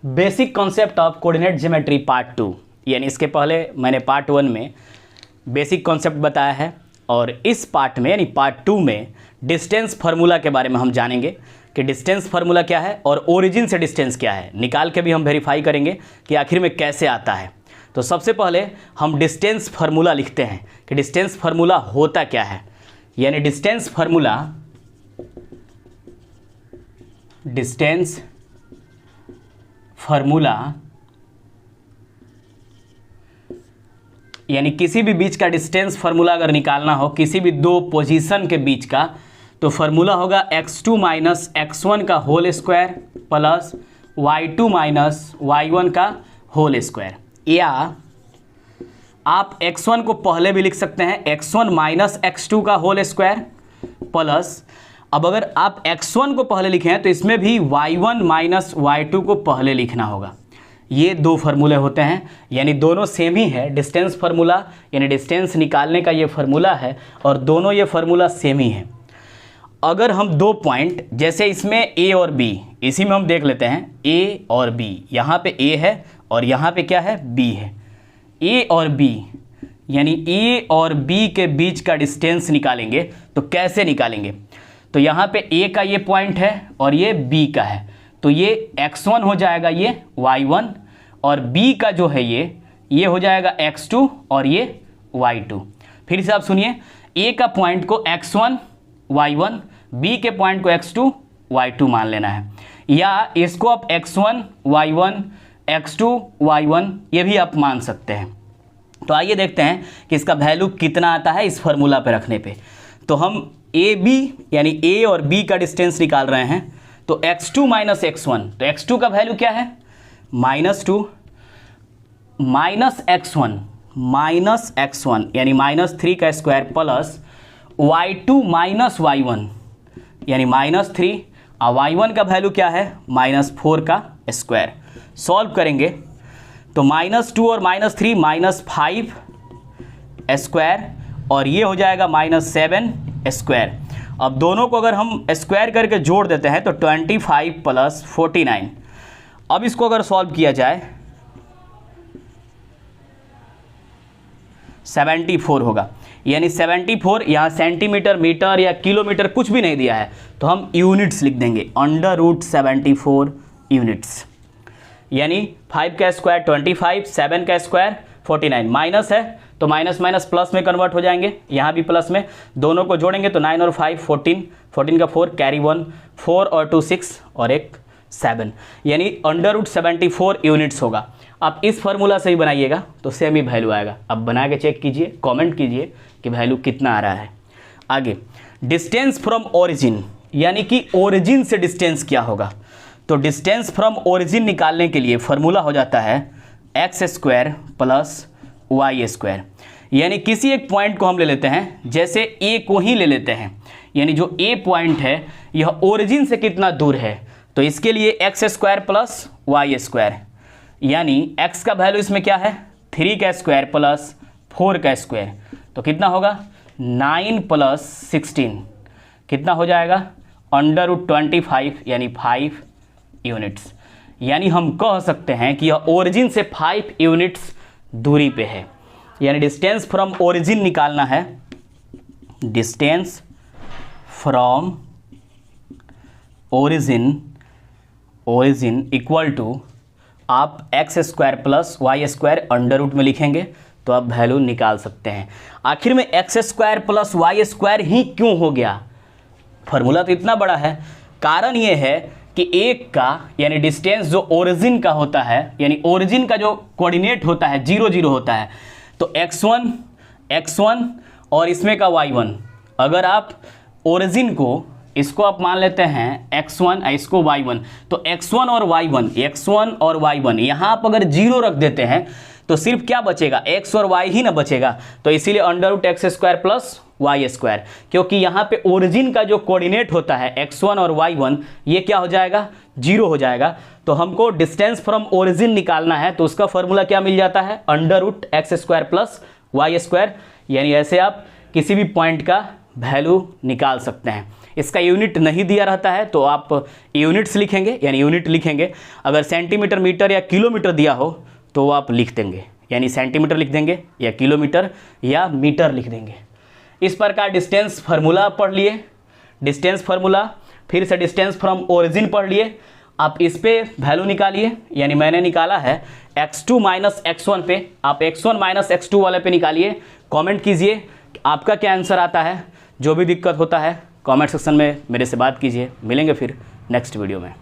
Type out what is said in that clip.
Basic concept of coordinate geometry part 2, यानी इसके पहले मैंने पार्ट 1 में बेसिक कॉन्सेप्ट बताया है और इस पार्ट में यानी पार्ट 2 में डिस्टेंस फार्मूला के बारे में हम जानेंगे कि डिस्टेंस फार्मूला क्या है और ओरिजिन से डिस्टेंस क्या है, निकाल के भी हम वेरीफाई करेंगे कि आखिर में कैसे आता है। तो सबसे पहले हम डिस्टेंस फार्मूला लिखते हैं कि डिस्टेंस फार्मूला होता क्या है। यानी डिस्टेंस फार्मूला यानी किसी भी बीच का डिस्टेंस फार्मूला अगर निकालना हो किसी भी दो पोजीशन के बीच का, तो फार्मूला होगा x2 माइनस x1 का whole square plus y2 minus y1 का होल स्क्वायर। या आप x1 को पहले भी लिख सकते हैं x1 माइनस x2 का होल स्क्वायर प्लस, अब अगर आप x1 को पहले लिखें तो इसमें भी y1 माइनस y2 को पहले लिखना होगा। ये दो फार्मूले होते हैं, यानी दोनों सेम ही है। डिस्टेंस फार्मूला यानी डिस्टेंस निकालने का ये फार्मूला है और दोनों ये फार्मूला सेम ही है। अगर हम दो पॉइंट जैसे इसमें a और b, इसी में हम देख लेते हैं a और b, यहाँ पे a है और यहाँ पे क्या है b है। a और b यानी a और b के बीच का डिस्टेंस निकालेंगे तो कैसे निकालेंगे, तो यहाँ पे a का ये पॉइंट है और ये b का है, तो ये x1 हो जाएगा ये y1 और b का जो है ये हो जाएगा x2 और ये y2। फिर से आप सुनिए, a का पॉइंट को x1 y1, b के पॉइंट को x2 y2 मान लेना है, या इसको आप x1 y1 x2 y1 ये भी आप मान सकते हैं। तो आइए देखते हैं कि इसका वैल्यू कितना आता है इस फार्मूला पे रखने पे। तो हम ए बी यानी a और b का डिस्टेंस निकाल रहे हैं, तो x2 माइनस x1, तो x2 का वैल्यू क्या है -2 माइनस x1 यानी -3 का square plus y2 minus y1 यानी -3 और y1 का वैल्यू क्या है -4 का स्क्वायर। सॉल्व करेंगे तो -2 और -3 -5 स्क्वायर और ये हो जाएगा -7 स्क्वायर। अब दोनों को अगर हम स्क्वायर करके जोड़ देते हैं तो 25 प्लस 49। अब इसको अगर सॉल्व किया जाए 74 होगा, यानी 74 यहाँ सेंटीमीटर मीटर या किलोमीटर कुछ भी नहीं दिया है तो हम यूनिट्स लिख देंगे √74 यूनिट्स। यानी 5 का स्क्वायर 25, 7 का स्क्वायर 49, माइनस है तो माइनस माइनस प्लस में कन्वर्ट हो जाएंगे, यहाँ भी प्लस में, दोनों को जोड़ेंगे तो 9 और 5 14, 14 का 4 कैरी 1, 4 और 2 6 और एक 7, यानी √74 यूनिट्स होगा। आप इस फार्मूला से ही बनाइएगा तो सेम ही वैल्यू आएगा। अब बना के चेक कीजिए, कमेंट कीजिए कि वैल्यू कितना आ रहा है। आगे डिस्टेंस फ्रॉम ओरिजिन, यानी कि ओरिजिन से डिस्टेंस क्या होगा, तो डिस्टेंस फ्रॉम ओरिजिन निकालने के लिए फार्मूला हो जाता है x² प्लस y²। यानी किसी एक पॉइंट को हम ले लेते हैं, जैसे a को ही ले लेते हैं, यानी जो a पॉइंट है यह ओरिजिन से कितना दूर है, तो इसके लिए x² प्लस y², यानी x का वैल्यू इसमें क्या है 3 का स्क्वायर प्लस 4 का स्क्वायर, तो कितना होगा 9 प्लस 16 कितना हो जाएगा √25 यानी 5 यूनिट्स। यानी हम कह सकते हैं कि यह ओरिजिन से 5 यूनिट्स दूरी पे है। यानी डिस्टेंस फ्रॉम ओरिजिन निकालना है, distance from origin equal to आप x² plus y² under root में लिखेंगे तो आप वैल्यू निकाल सकते हैं। आखिर में x² प्लस y² ही क्यों हो गया, फार्मूला तो इतना बड़ा है। कारण ये है कि एक का यानी डिस्टेंस जो ओरिजिन का होता है, यानी ओरिजिन का जो कोऑर्डिनेट होता है 0 0 होता है, तो x1 और इसमें का y1, अगर आप ओरिजिन को इसको आप मान लेते हैं x1 इसको y1, तो x1 और y1 यहाँ आप अगर 0 रख देते हैं तो सिर्फ क्या बचेगा x और y ही ना बचेगा, तो इसीलिए √x² प्लस y², क्योंकि यहाँ पे ओरिजिन का जो कोऑर्डिनेट होता है x1 और y1 ये क्या हो जाएगा 0 हो जाएगा। तो हमको डिस्टेंस फ्रॉम ओरिजिन निकालना है तो उसका फॉर्मूला क्या मिल जाता है √x² प्लस y², यानी ऐसे आप किसी भी पॉइंट का वैल्यू निकाल सकते हैं। इसका यूनिट नहीं दिया रहता है तो आप यूनिट्स लिखेंगे, यानी यूनिट लिखेंगे। अगर सेंटीमीटर, मीटर या किलोमीटर दिया हो तो आप लिख देंगे, यानी सेंटीमीटर लिख देंगे या किलोमीटर या मीटर लिख देंगे। इस प्रकार डिस्टेंस फार्मूला पढ़ लिए, डिस्टेंस फार्मूला, फिर से डिस्टेंस फ्रॉम ओरिजिन पढ़ लिए। आप इस पे वैल्यू निकालिए, यानी मैंने निकाला है x2 माइनस x1 पे, आप x1 माइनस x2 वाले पे निकालिए। कमेंट कीजिए आपका क्या आंसर आता है। जो भी दिक्कत होता है कमेंट सेक्शन में मेरे से बात कीजिए। मिलेंगे फिर नेक्स्ट वीडियो में।